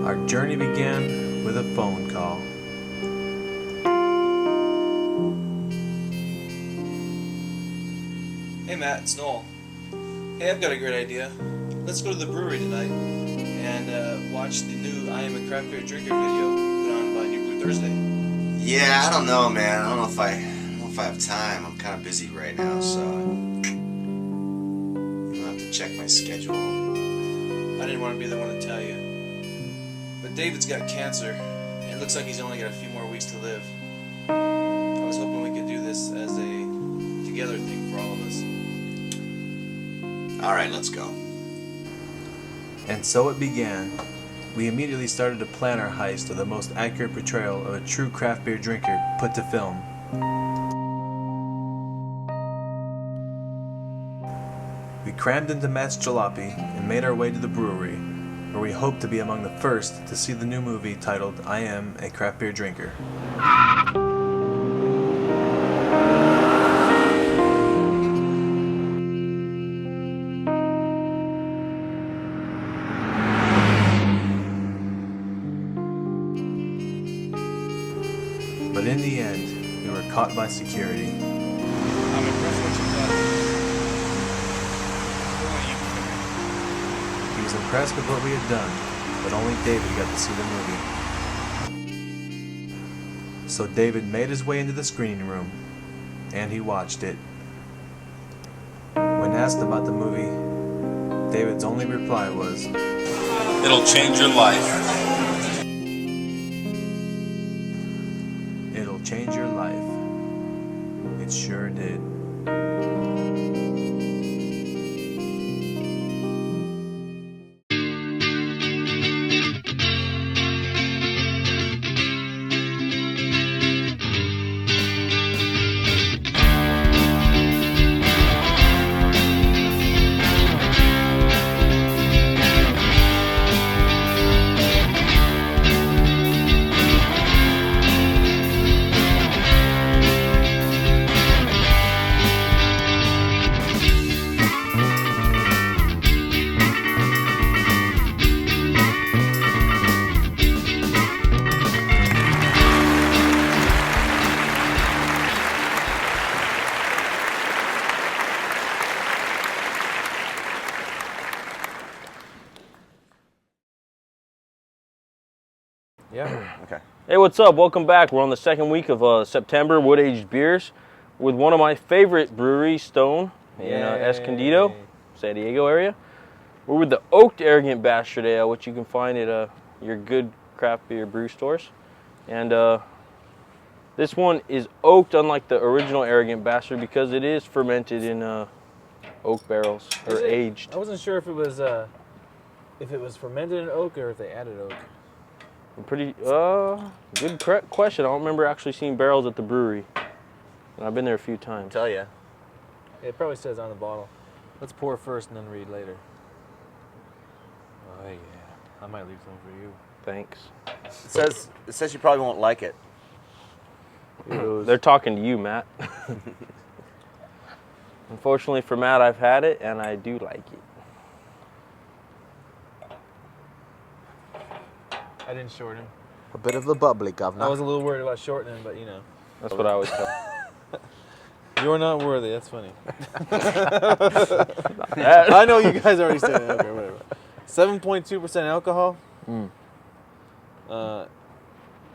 Our journey began with a phone call. Hey Matt, it's Noel. Hey, I've got a great idea. Let's go to the brewery tonight and watch the new I Am a Craft Beer Drinker video put on by New Blue Thursday. Yeah, I don't know, man. I don't know if I have time. I'm kind of busy right now, so I'll have to check my schedule. I didn't want to be the one to tell you, but David's got cancer, and it looks like he's only got a few more weeks to live. I was hoping we could do this as a together thing for all of us. All right, let's go. And so it began. We immediately started to plan our heist of the most accurate portrayal of a true craft beer drinker put to film. We crammed into Matt's jalopy and made our way to the brewery, where we hoped to be among the first to see the new movie titled I Am a Craft Beer Drinker. But in the end, we were caught by security. I'm impressed what you've done. He was impressed with what we had done, but only David got to see the movie. So David made his way into the screening room, and he watched it. When asked about the movie, David's only reply was, "It'll change your life." "It'll change your life." It sure did. Yeah. Okay. Hey, what's up? Welcome back. We're on the second week of September wood-aged beers with one of my favorite breweries, Stone, in Escondido, San Diego area. We're with the Oaked Arrogant Bastard Ale, which you can find at your good craft beer brew stores. And this one is oaked, unlike the original Arrogant Bastard, because it is fermented in oak barrels or aged. I wasn't sure if it was fermented in oak or if they added oak. Pretty good question. I don't remember actually seeing barrels at the brewery, and I've been there a few times. Tell ya. It probably says on the bottle. Let's pour first and then read later. Oh yeah, I might leave some for you. Thanks. It says you probably won't like it. They're talking to you, Matt. Unfortunately for Matt, I've had it and I do like it. I didn't shorten. A bit of the bubbly, governor. I was a little worried about shortening, but you know. That's what I always tell. You're not worthy. That's funny. I know you guys already said it. Okay, whatever. 7.2% alcohol.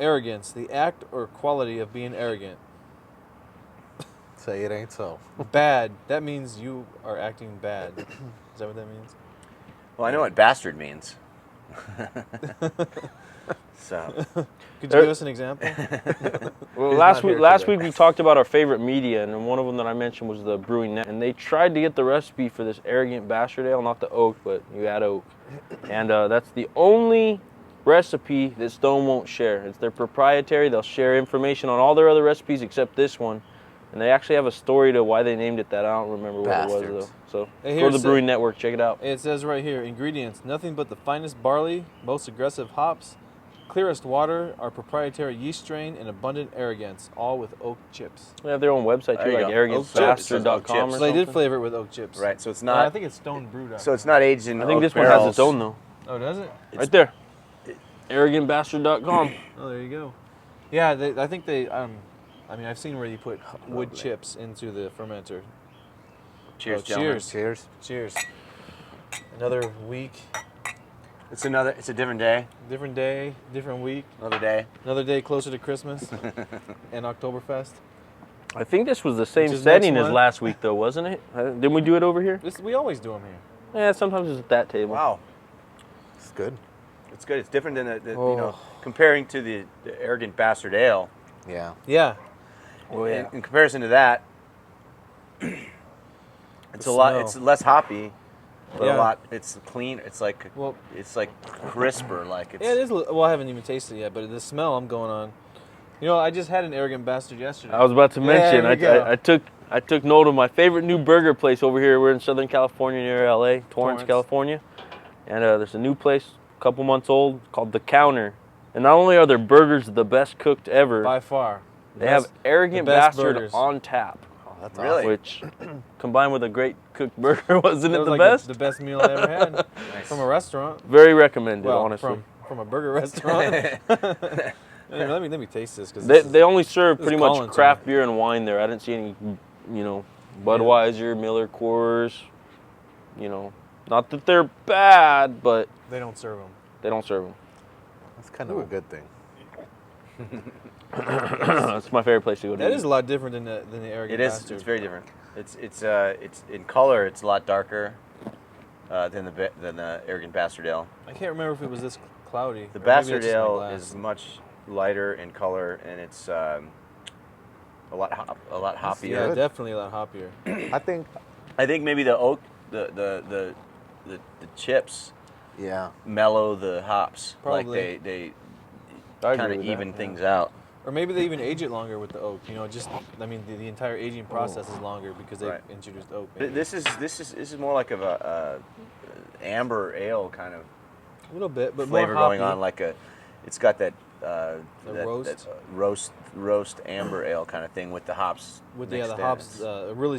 Arrogance, the act or quality of being arrogant. Say it ain't so. Bad, that means you are acting bad. Is that what that means? Well, I know what bastard means. So, could you give us an example? Well, last week we talked about our favorite media, and one of them that I mentioned was the Brewing Net, and they tried to get the recipe for this Arrogant Bastard Ale, not the oak, but you add oak, and that's the only recipe that Stone won't share. It's their proprietary. They'll share information on all their other recipes except this one, and they actually have a story to why they named it that. I don't remember what it was though. So go to the Brewing Network, check it out. It says right here, ingredients: nothing but the finest barley, most aggressive hops, clearest water, our proprietary yeast strain, and abundant arrogance, all with oak chips. They have their own website too, like arrogantbastard.com. So they did flavor it with oak chips. Right, so it's not. I think it's Stone Brewed. So it's not aged in. I think oak this one barrels. has its own though. Oh, does it? Right there. ArrogantBastard.com. Oh, there you go. Yeah, I think they. I mean, I've seen where you put wood chips into the fermenter. Cheers, Oh, gentlemen. cheers. Cheers. Another week, It's a different day. different day, different week. Another day. Closer to Christmas and Oktoberfest. I think this was the same Which is setting next as month. last week, though, wasn't it? Didn't we do it over here? We always do them here. Yeah, sometimes it's at that table. Wow, It's good. it's good. It's different than you Oh. know, comparing to the Arrogant Bastard Ale. Yeah. Yeah. Oh, yeah. In comparison to that, it's a lot. smell. It's less hoppy, but Yeah. a lot. It's clean. It's like Well, crisper. Like it's. yeah, it is. Well, I haven't even tasted it yet, but the smell I'm going on. You know, I just had an Arrogant Bastard yesterday. I was about to mention, there we go. I took note of my favorite new burger place over here. We're in Southern California near LA, Torrance, California. And there's a new place, a couple months old, called The Counter. And not only are their burgers the best cooked ever, By far. they have Arrogant the best Bastard burgers. on tap. Oh, that's Really? Which, combined with a great cooked burger, wasn't That it was the like best? The best meal I ever had from a restaurant. Very recommended, Well, honestly. from a burger restaurant. Anyway, let me taste this because They only serve this pretty is much calling to craft me. beer and wine there. I didn't see any, Budweiser, Miller Coors, Not that they're bad, but they don't serve them. they don't serve them. That's kind of a good thing. That's my favorite place to go to. That eat. is a lot different than the Arrogant It is. Bastard. It's very different. It's in color. It's a lot darker than the Arrogant Bastard Ale. I can't remember if it was this cloudy. The or maybe Bastard it's just my Ale glass. is much lighter in color, and it's a lot hoppier. Yeah, good. definitely a lot hoppier. I think, I think maybe the oak, the chips yeah. mellow the hops. Probably. Like they I agree kind of with that, even yeah. things out. Or maybe they even age it longer with the oak. The entire aging process is longer because they Right. introduced oak. But maybe. this is more like of a amber ale kind of A little bit, but flavor more hoppy. going on. It's got that roast? roast amber ale kind of thing with the hops. With mixed the in. hops, really.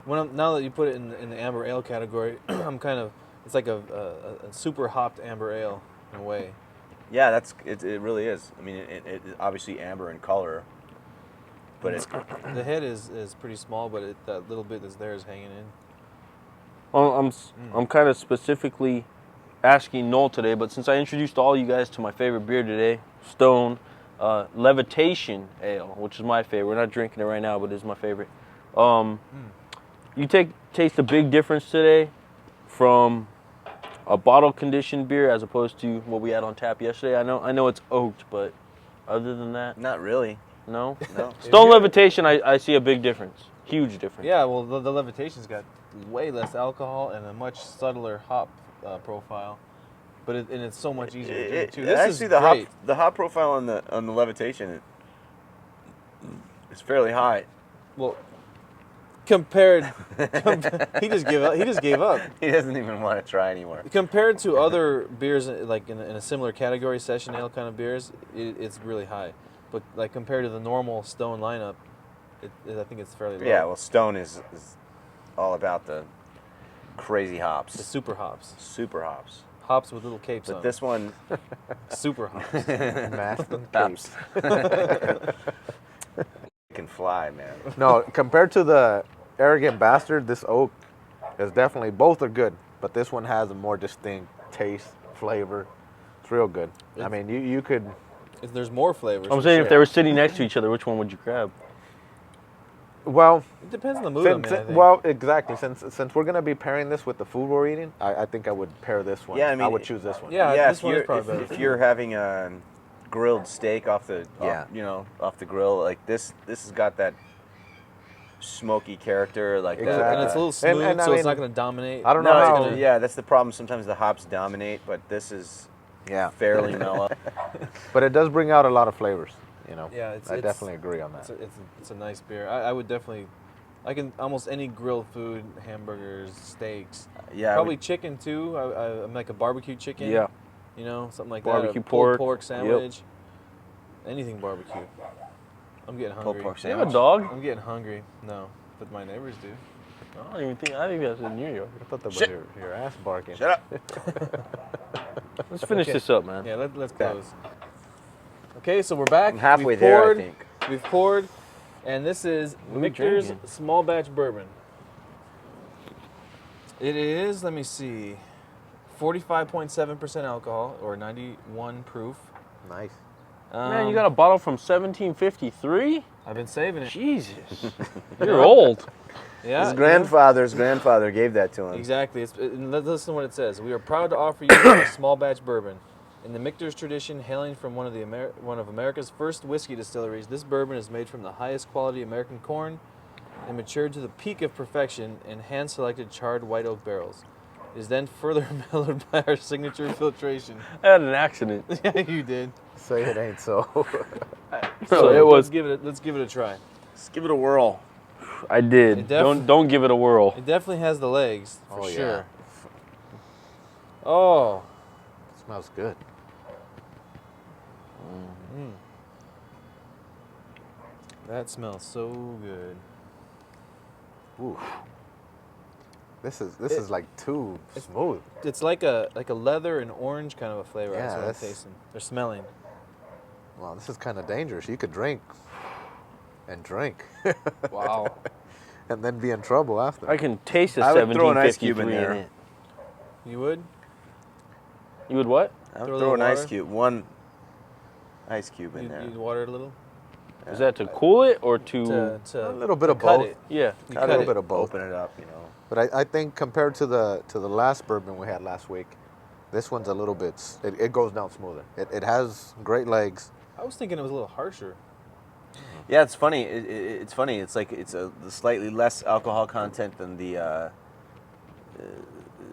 Now that you put it in the amber ale category, I'm kind of. It's like a super hopped amber ale in a way. Yeah, it really is. I mean, it obviously amber in color, but it's The head is pretty small, but that little bit that's there is hanging in. Well, I'm kind of specifically asking Noel today, but since I introduced all you guys to my favorite beer today, Stone Levitation Ale, which is my favorite. We're not drinking it right now, but it is my favorite. You taste a big difference today from a bottle conditioned beer as opposed to what we had on tap yesterday. I know it's oaked, but other than that, not really. no. No. Stone Levitation, I see a big difference, huge difference. Yeah, well, the Levitation's got way less alcohol and a much subtler hop profile, but it's so much easier to drink too. This Actually, is the great. hop profile on the Levitation is fairly high. Well, compared, he just gave up. He just gave up. He doesn't even want to try anymore. Compared to other beers, like in a similar category, session ale kind of beers, it's really high. But like compared to the normal Stone lineup, I think it's fairly low. Yeah, well, Stone is all about the crazy the hops, super hops, hops. with little capes But on. this one, Super hops. Masked and hops capes. can fly, man. No, compared to the Arrogant Bastard, this oak is definitely, both are good, but this one has a more distinct taste, flavor. It's real good. I mean, you could, There's more flavors. I'm for saying sure. if they were sitting next to each other, which one would you grab? well, It depends on the mood I'm in, I think. well, exactly. Since we're gonna be pairing this with the food we're eating, I think I would pair this one. Yeah, I mean, would choose this one. Yeah, this if one is you're- probably if better. you're having a grilled steak off the off the grill, like this has got that smoky character, like Exactly. that. And it's a little smooth, And I so it's mean, not going to dominate. I don't know No, how. it's- yeah, that's the problem. Sometimes the hops dominate, but this is Yeah, fairly mellow. but it does bring out a lot of flavors. Yeah, I definitely agree on that. It's a nice beer. I would definitely, I can almost any grilled food, hamburgers, steaks, Yeah, I probably would- chicken too. I'm like a barbecue chicken. Yeah. Something like Barbecue that. A pulled pork. pork Yep. sandwich. Anything barbecue. I'm getting hungry. pulled pork Do you have a sandwich. dog? I'm getting hungry. No, but my neighbors do. I think that's in New York. I thought that was Shit. your ass barking. Shut up. Let's finish this up, man. Yeah, let's close. Okay, so we're back. I'm halfway We've there, poured, I think. We've poured, and this is What are we Michter's drinking? small batch bourbon. It is, let me see, 45.7% alcohol, or 91 proof. Nice. Man, you got a bottle from 1753? I've been saving it. Jesus. You're old. Yeah, His grandfather gave that to him. Exactly. Listen to what it says. We are proud to offer you a small batch bourbon. In the Michter's tradition, hailing from one of America's first whiskey distilleries, this bourbon is made from the highest quality American corn and matured to the peak of perfection in hand-selected charred white oak barrels. It is then further mellowed by our signature filtration. I had an accident. Yeah, you did. Say it ain't so. So it was. Let's give it a try. Let's give it a whirl. I did. Don't give it a whirl. It definitely has the legs, for Oh, yeah. sure. Oh. Smells good. That smells so good. Ooh. This is like too smooth. It's like a leather and orange kind of a flavor. Yeah, That's what I'm that's- tasting. They're smelling. Wow, this is kind of dangerous. You could drink and drink Wow. and then be in trouble after. I can taste the I would throw an ice cube 1753 in in there. it. You would? You would what? I would Throw a throw an little ice water? cube, one ice cube in You'd, there. you'd water it a little? Is that to cool it or to? To A little bit to of cut both. it. Yeah. You A cut little it. bit of both. Open it up, you know. But I think compared to the last bourbon we had last week, this one's a little bit. It goes down smoother. It has great legs. I was thinking it was a little harsher. Yeah, it's funny. It's funny. It's like it's a slightly less alcohol content than the.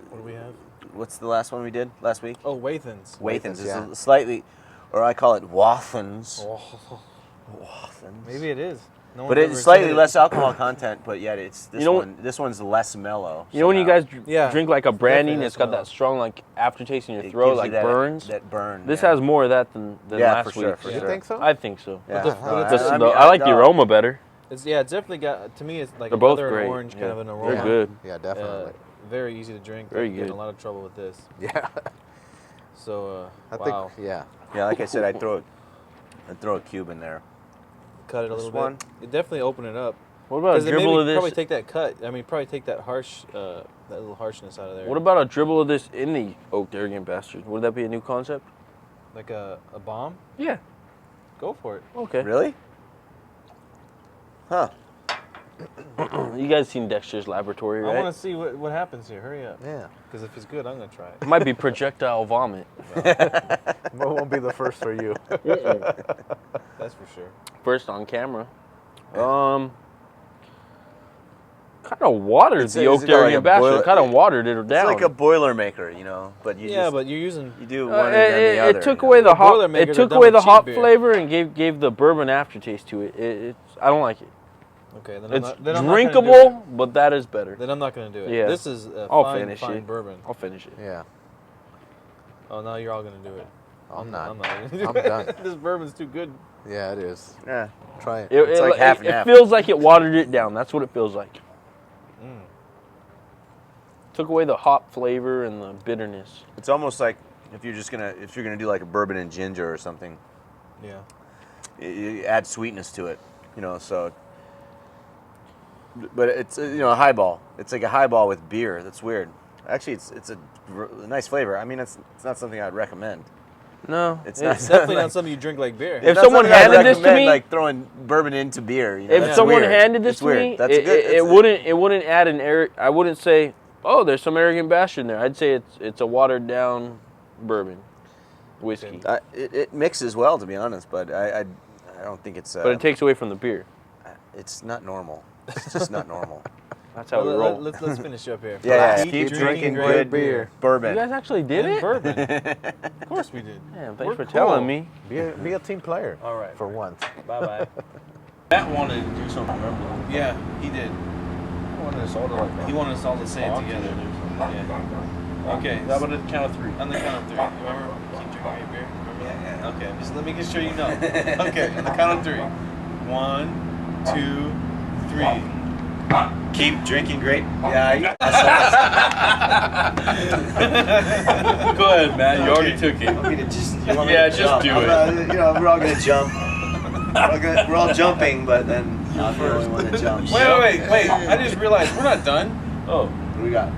What do we have? What's the last one we did last week? Oh, Wathans. Wathans is yeah. a slightly, or I call it Wathans. Oh, Wathans. maybe it is. No But one's it's ever slightly said it. less alcohol content, but yet it's this You know- one. This one's less mellow. You know when you somehow. guys Yeah. drink like a brandy and Definitely it's got less that strong like aftertaste in your It throat, gives you like that, burns. That burn. This yeah. has more of that than Yeah, last for sure, week. for You sure. think so? I think so. Yeah. the- No, but This- I the- mean, I like the no. aroma better. It's definitely got, to me, it's like They're a both leather and great. orange kind Yeah. of an aroma. They're good. Yeah, definitely. Very easy to drink. Very Get in good. a lot of trouble with this. Yeah. So, I wow. think. Yeah. Yeah, like I said, I'd throw a cube in there. Cut it a This little one? bit. It definitely open it up. What about a Because it dribble of maybe probably this? take that cut. I mean, probably take that harsh, that little harshness out of there. What about a dribble of this in the Oaked Arrogant Bastard? Would that be a new concept? Like a bomb? Yeah. Go for it. Okay. Really? Huh. You guys seen Dexter's Laboratory, I right? want to see what happens here. Hurry up. Yeah. Because if it's good, I'm going to try it. It might be projectile vomit. But it won't be the first for you. That's for sure. First on camera. Kind of watered It's the a- Oaked is it like Arrogant a Bastard. boil- Kind of watered it It's down. like a Boilermaker, you know, but you Yeah, just, but you're using... you do one and then it, the other. it took you away know? the hop. Boilermakers It are took done away with the cheap hop beer. flavor and gave the bourbon aftertaste to it. I don't like it. Okay, then It's I'm not gonna do drinkable, but that is better. it. Then I'm not going to do it. Yeah. This is a I'll fine, finish fine it. bourbon. I'll finish it. Yeah. Oh, now you're all going to do it. I'm not. I'm not going to do I'm it. done. This bourbon's too good. Yeah, it is. Yeah. Try it. It, It's like half and it half. feels like it watered it down. That's what it feels like. Mm. Took away the hop flavor and the bitterness. It's almost like if you're gonna do like a bourbon and ginger or something, Yeah. you add sweetness to it, you know. So, but it's a highball. It's like a highball with beer. That's weird. Actually, it's a nice flavor. I mean, it's not something I'd recommend. No, It's It's not definitely like- not something you drink like beer. If it's not someone something I'd handed this to recommend, me- like throwing bourbon into beer. You know, If that's someone weird. handed this It's to weird. me, That's good. it wouldn't add an I wouldn't say, oh, there's some Arrogant Bastard in there. I'd say it's a watered down bourbon whiskey, It mixes well, to be honest, but I don't think it's. but it takes away from the beer. It's not normal. It's just not normal. That's how we Well, roll. let's finish up here. Yeah, Keep drinking great good beer. You bourbon. guys actually did And it? bourbon. Of course we did. Yeah, thanks We're for cool. telling me. Be a team player. All right. For once. Bye-bye. Matt wanted to do something. Remember? Yeah, he did. He wanted us all to like. He wanted us all to say it together. Yeah. Okay. How about at the count of three? On the count of three. Remember? Keep drinking your beer. Remember that? Yeah. Okay. Just let me get sure you know. Okay. On the count of three. 1, 2, 3. Keep drinking grape. Yeah. Go ahead, Matt. You already took it. Want me to just? You want me Yeah, to just jump? do I'm it. not- you know, we're all gonna jump. We're all jumping, but then I'm the only one that jumps. Wait. I just realized we're not done. Oh. What do we got? Oh,